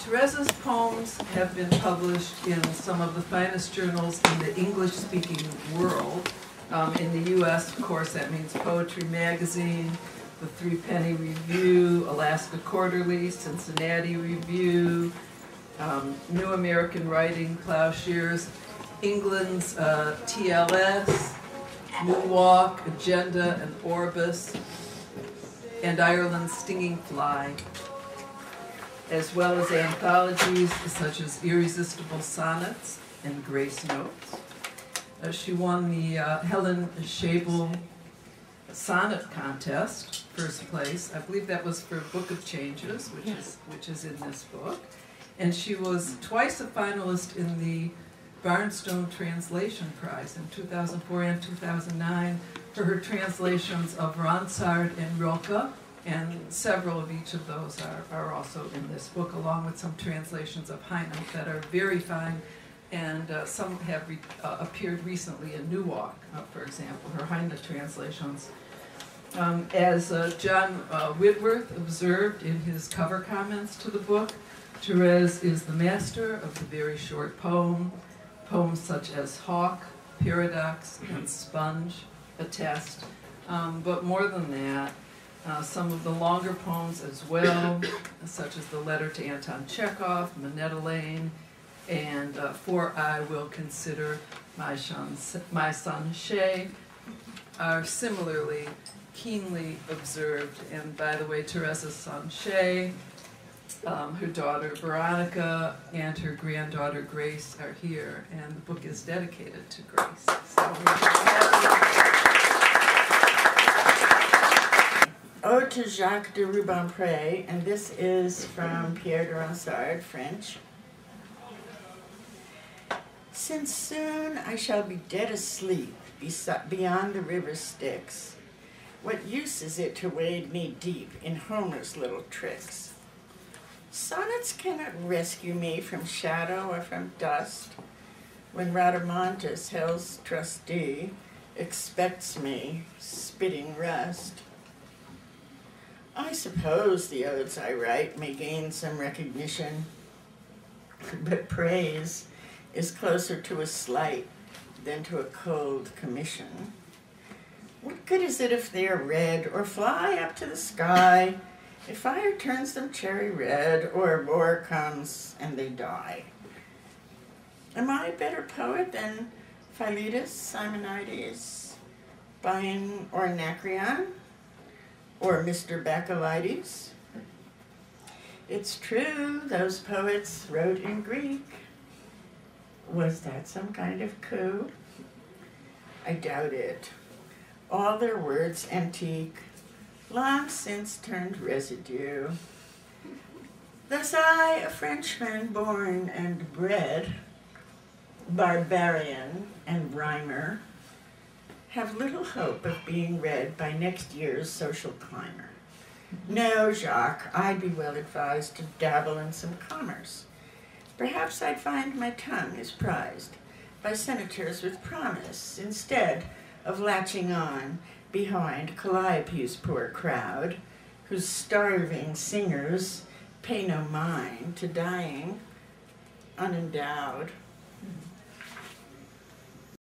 Therese's poems have been published in some of the finest journals in the English-speaking world. In the U.S., of course, that means Poetry Magazine, the Threepenny Review, Alaska Quarterly, Cincinnati Review, New American Writing, Plowshares, England's TLS, New Walk, Agenda, and Orbis, and Ireland's Stinging Fly, as well as anthologies such as Irresistible Sonnets and Grace Notes. She won the Helen Schabel Sonnet Contest, first place. I believe that was for Book of Changes, which is in this book. And she was twice a finalist in the Barnstone Translation Prize in 2004 and 2009 for her translations of Ronsard and Rilke, and several of each of those are also in this book, along with some translations of Heine that are very fine, and some have appeared recently in New Walk, for example, her Heine translations. As John Whitworth observed in his cover comments to the book, Terese is the master of the very short poem. Poems such as Hawk, Paradox, and Sponge attest. But more than that, some of the longer poems as well, such as the letter to Anton Chekhov, Minetta Lane, and For I Will Consider My Son Shay, are similarly keenly observed. And by the way, Therese's son Shay, her daughter Veronica, and her granddaughter Grace are here, and the book is dedicated to Grace. Ode to Jacques de Rubampré, and this is from Pierre de Ronsard, French. Since soon I shall be dead asleep beyond the river Styx, what use is it to wade knee deep in Homer's little tricks? Sonnets cannot rescue me from shadow or from dust, when Rhadamantus, hell's trustee, expects me spitting rust. I suppose the odes I write may gain some recognition, but praise is closer to a slight than to a cold commission. What good is it if they are read or fly up to the sky, if fire turns them cherry red or a war comes and they die? Am I a better poet than Philetus, Simonides, Bion or Anacreon, or Mr. Bacchylides? It's true, those poets wrote in Greek. Was that some kind of coup? I doubt it. All their words antique, long since turned residue. Thus I, a Frenchman born and bred, barbarian and rhymer, have little hope of being read by next year's social climber. No, Jacques, I'd be well advised to dabble in some commerce. Perhaps I'd find my tongue is prized by senators with promise, instead of latching on behind Calliope's poor crowd, whose starving singers pay no mind to dying unendowed.